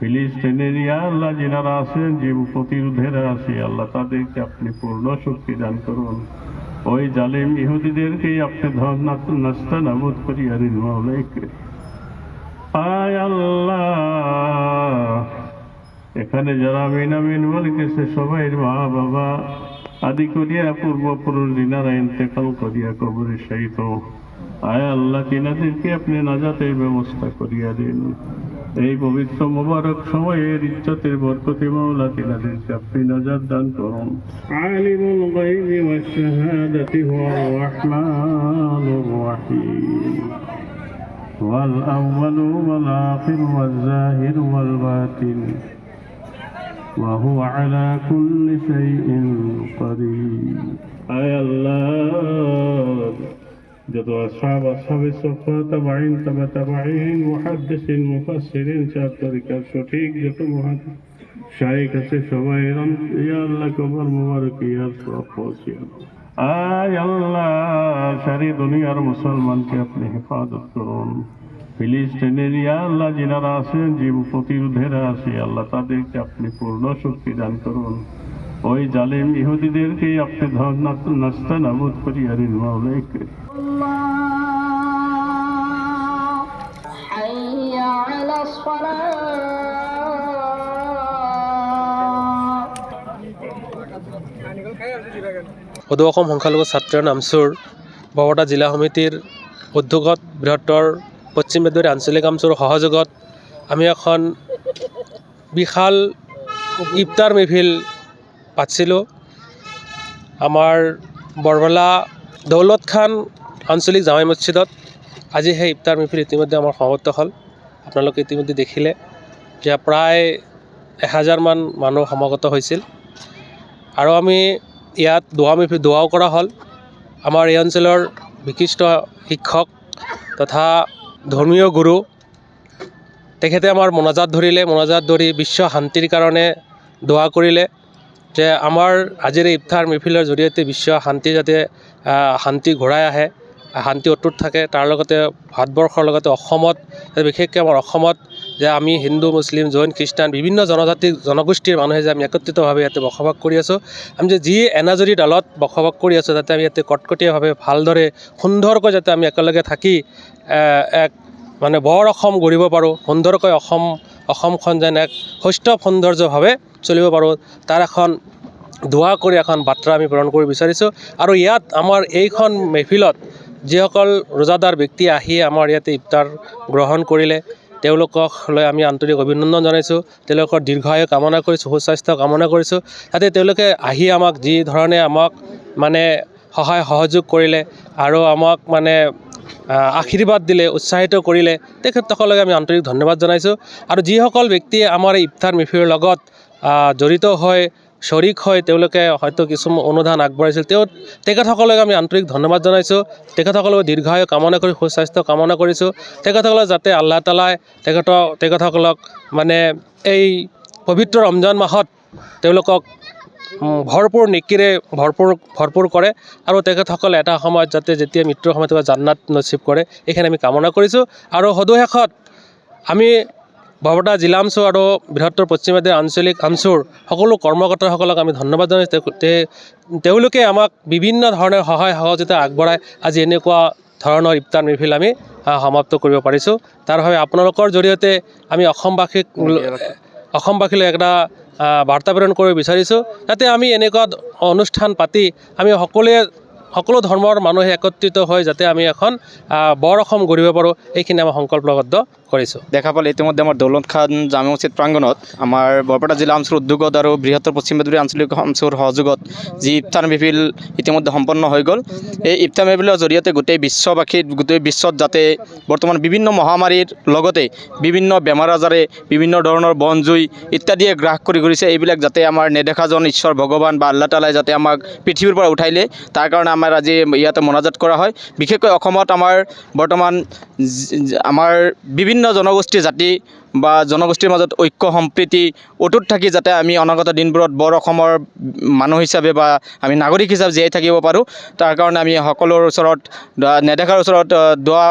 ফিলিস্তিনের ইয়া আল্লাহ যিনারা আছেন জীব প্রতিরোধেরা আছে আল্লাহ তাদেরকে আপনি পূর্ণ শক্তি দান করুন। ওই জালিম ইহুদিদেরকেই আপনি নাস্তা নাবুদ করিয়া দিন মাওলাইকে। আয় আল্লাহ, এখানে যারা আমিন আমিন বলিতেছে সবাই মা বাবা আদি করিয়া পূর্বপুরুষ দিনারা ইন্তেকাল করিয়া কবরে শায়িত। আয় আল্লাহ, তিনাদেরকে আপনি নাজাতের ব্যবস্থা করিয়া দিন। এই পবিত্র মোবারক সময়ের ইজ্জতের বরকতে মাওলা তিনাদেরকে আপনি নাজাত দান করুন। আলিমুল গায়বি ওয়াশ শাহাদাতি হুয়ার রাহমানুর রাহিম ওয়াল আউয়ালু ওয়াল আখিরু ওয়াল যাহিরু ওয়াল বাতিন ওয়া হুয়া আলা কুল্লি শাইইন কাদির। আয় আল্লাহ, যত আসহাবে সুফা তাবাইন তাবাইন মুহাদ্দিসিন মুফাসসিরিন চার তরিকার সঠিক যত মুহাদ্দিস শাইখ আছে সবাই ইয়া আল্লাহ কবর মুবারক ইয়া সওয়াব পৌঁছিয়া। আয় আল্লাহ, সারি দুনিয়ার মুসলমানকে আপনি হেফাজত করুন। ফিলিস্তিনের ইয়া আল্লাহ যিনারা আছেন জীব প্রতিরোধেরা আছে আল্লাহ তাদেরকে আপনি পূর্ণ শক্তি দান করুন। ওই জালিম ইহুদিদেরকেই আপনি নাস্তা নাবুদ করিয়া দিন মাওলাইকে। حي على الصلاة সদৌ অসম সংখ্যালঘু ছাত্ৰ নামচুৰ বৰপেটা জিলা সমিতিৰ উদ্যোগত বৃহত্তৰ পশ্চিম বেদবৰী আঞ্চলিক নামচুৰ সহযোগত আমি এখন বিশাল ইফতাৰ মেহফিল পাতিছিলোঁ। আমাৰ বৰবলা দৌলত খান আঞ্চলিক জামাই মছজিদত আজি সেই ইফতাৰ মেহফিল ইতিমধ্যে আমাৰ সমাপ্ত হ'ল। আপোনালোকে ইতিমধ্যে দেখিলে যে প্ৰায় 1000মান মানুহ সমাগত হৈছিল আৰু আমি ইয়াত দোৱাও কৰা হ'ল। আমাৰ এই অঞ্চলৰ বিশিষ্ট শিক্ষক তথা ধৰ্মীয় গুৰু তেখেতে আমাৰ মোনাজাত ধৰি বিশ্ব শান্তিৰ কাৰণে দোৱা কৰিলে যে আমাৰ আজিৰ এই ইফতাৰ মেহফিলৰ জৰিয়তে বিশ্ব শান্তি যাতে শান্তি ঘূৰাই আহে, শান্তি অটুট থাকে, তাৰ লগতে ভাৰতবৰ্ষৰ লগতে অসমত, বিশেষকৈ আমাৰ অসমত যে আমি হিন্দু মুছলিম জৈন খ্ৰীষ্টান বিভিন্ন জনগোষ্ঠীৰ মানুহে যে আমি একত্ৰিতভাৱে ইয়াতে বসবাস কৰি আছোঁ, আমি যে যি এনাজৰী ডালত বসবাস কৰি আছোঁ যাতে আমি ইয়াতে কটকটীয়াভাৱে ভালদৰে সুন্দৰকৈ যাতে আমি একেলগে থাকি এক মানে বৰ অসম গঢ়িব পাৰোঁ, সুন্দৰকৈ অসমখন যেন এক সৌষ্ঠৱ সৌন্দৰ্যভাৱে চলিব পাৰোঁ, তাৰ এখন দোৱা কৰি এখন বাৰ্তা আমি প্ৰেৰণ কৰিব বিচাৰিছোঁ। আৰু ইয়াত আমাৰ এইখন মেহফিলত যিসকল ৰোজাদাৰ ব্যক্তি আহি আমাৰ ইয়াতে ইফতাৰ গ্ৰহণ কৰিলে তেওঁলোকক লৈ আমি আন্তৰিক অভিনন্দন জনাইছোঁ। তেওঁলোকৰ দীৰ্ঘায়ু কামনা কৰিছোঁ, সুস্বাস্থ্য কামনা কৰিছোঁ। যাতে তেওঁলোকে আহি আমাক যি ধৰণে আমাক মানে সহায় সহযোগ কৰিলে আৰু আমাক মানে আশীৰ্বাদ দিলে, উৎসাহিত কৰিলে, তেখেতসকলক আমি আন্তৰিক ধন্যবাদ জনাইছোঁ। আৰু যিসকল ব্যক্তিয়ে আমাৰ এই ইফতাৰ মেহফিলৰ লগত জড়িত হৈ শৰিক হয়, তেওঁলোকে হয়তো কিছুমান অনুদান আগবঢ়াইছিল, তেখেতসকলক আমি আন্তৰিক ধন্যবাদ জনাইছোঁ। তেখেতসকলক দীৰ্ঘায়ু কামনা কৰি সুস্বাস্থ্য কামনা কৰিছোঁ। তেখেতসকলক যাতে আল্লাহ তালাই তেখেতসকলক মানে এই পবিত্ৰ ৰমজান মাহত তেওঁলোকক ভৰপূৰ নেকিৰে ভৰপূৰ কৰে আৰু তেখেতসকলে এটা সময়ত যাতে যেতিয়া মৃত্যুৰ সময়ত জান্নাত নচিব কৰে, এইখিনি আমি কামনা কৰিছোঁ। আৰু সদুশেষত আমি বৰপেটা জিলা আমচুৰ আৰু বৃহত্তৰ পশ্চিম বেদবৰী আঞ্চলিক আমচুৰ সকলো কৰ্মকৰ্তাসকলক আমি ধন্যবাদ জনাইছোঁ। তেওঁলোকে আমাক বিভিন্ন ধৰণৰ সহায় সহযোগিতা আগবঢ়াই আজি এনেকুৱা ধৰণৰ ইফতাৰ মেহফিল আমি সমাপ্ত কৰিব পাৰিছোঁ। তাৰ বাবে আপোনালোকৰ জৰিয়তে আমি অসমবাসীলৈ এটা বাৰ্তা প্ৰেৰণ কৰিব বিচাৰিছোঁ যাতে আমি এনেকুৱা অনুষ্ঠান পাতি আমি সকলো ধৰ্মৰ মানুহে একত্ৰিত হৈ যাতে আমি এখন বৰ অসম গঢ়িব পাৰোঁ, এইখিনি আমাৰ সংকল্পবদ্ধ কৰিছোঁ। দেখা পালে ইতিমধ্যে আমাৰ দৌলত খান জামে মছজিদ প্ৰাংগণত আমাৰ বৰপেটা জিলা আমচুৰ উদ্যোগত আৰু বৃহত্তৰ পশ্চিম বেদবৰী আঞ্চলিক আমচুৰ সহযোগত যি ইফতাৰ মেহফিল ইতিমধ্যে সম্পন্ন হৈ গ'ল। এই ইফতাৰ মেহফিলৰ জৰিয়তে গোটেই বিশ্বত যাতে বৰ্তমান বিভিন্ন মহামাৰীৰ লগতে বিভিন্ন বেমাৰ আজাৰে বিভিন্ন ধৰণৰ বন জুই ইত্যাদিয়ে গ্ৰাস কৰি ঘূৰিছে, এইবিলাক যাতে আমাৰ নেদেখাজন ঈশ্বৰ ভগৱান বা আল্লাহ তালাই যাতে আমাক পৃথিৱীৰ পৰা উঠাই দিয়ে, তাৰ কাৰণে আমাৰ আজি ইয়াতে মোনাজাত কৰা হয়। বিশেষকৈ অসমত আমাৰ বৰ্তমান আমাৰ বিভিন্ন জনগোষ্ঠী জাতি বা জনগোষ্ঠীৰ মাজত ঐক্য সম্প্ৰীতি অটুট থাকি যাতে আমি অনাগত দিনবোৰত বৰ অসমৰ মানুহ হিচাপে বা আমি নাগৰিক হিচাপে জীয়াই থাকিব পাৰোঁ, তাৰ কাৰণে আমি সকলোৰ ওচৰত নেদেখাৰ ওচৰত দোৱা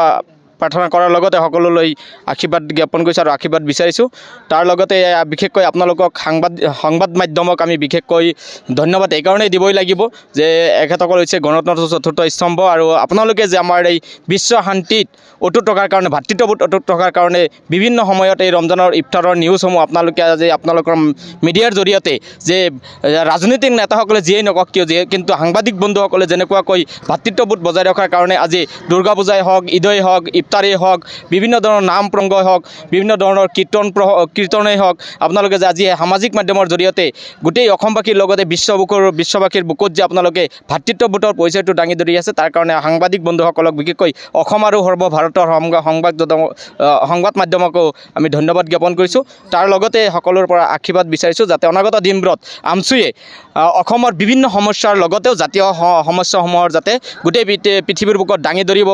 প্ৰাৰ্থনা কৰাৰ লগতে সকলোলৈ আশীৰ্বাদ জ্ঞাপন কৰিছোঁ আৰু আশীৰ্বাদ বিচাৰিছোঁ। তাৰ লগতে বিশেষকৈ আপোনালোকক সংবাদ মাধ্যমক আমি বিশেষকৈ ধন্যবাদ এইকাৰণেই দিবই লাগিব যে এখেতসকল হৈছে গণতন্ত্ৰৰ চতুৰ্থ স্তম্ভ আৰু আপোনালোকে যে আমাৰ এই বিশ্ব শান্তিত অটুট থকাৰ কাৰণে ভাতৃত্ববোধ অটুট থকাৰ কাৰণে বিভিন্ন সময়ত এই ৰমজানৰ ইফতাৰৰ নিউজসমূহ আপোনালোকে আজি আপোনালোকৰ মিডিয়াৰ জৰিয়তে যে ৰাজনৈতিক নেতাসকলে যিয়েই নকওক কিয় কিন্তু সাংবাদিক বন্ধুসকলে যেনেকুৱাকৈ ভাতৃত্ববোধ বজাই ৰখাৰ কাৰণে আজি দুৰ্গা পূজাই হওক, ঈদেই হওক, ইফতাৰেই হওক, বিভিন্ন ধৰণৰ নাম প্ৰসংগই হওক, বিভিন্ন ধৰণৰ কীৰ্তনেই হওক, আপোনালোকে যে আজি সামাজিক মাধ্যমৰ জৰিয়তে গোটেই অসমবাসীৰ লগতে বিশ্ববাসীৰ বুকুত যে আপোনালোকে ভাতৃত্ববোধৰ পৰিচয়টো দাঙি ধৰি আছে তাৰ কাৰণে সাংবাদিক বন্ধুসকলক বিশেষকৈ অসম আৰু সৰ্বভাৰতৰ সংবাদ মাধ্যমকো আমি ধন্যবাদ জ্ঞাপন কৰিছোঁ। তাৰ লগতে সকলোৰে পৰা আশীৰ্বাদ বিচাৰিছোঁ যাতে অনাগত দিনবোৰত আমছুৱে অসমৰ বিভিন্ন সমস্যাৰ লগতেও জাতীয় সমস্যাসমূহৰ যাতে গোটেই পৃথিৱীৰ বুকুত দাঙি ধৰিব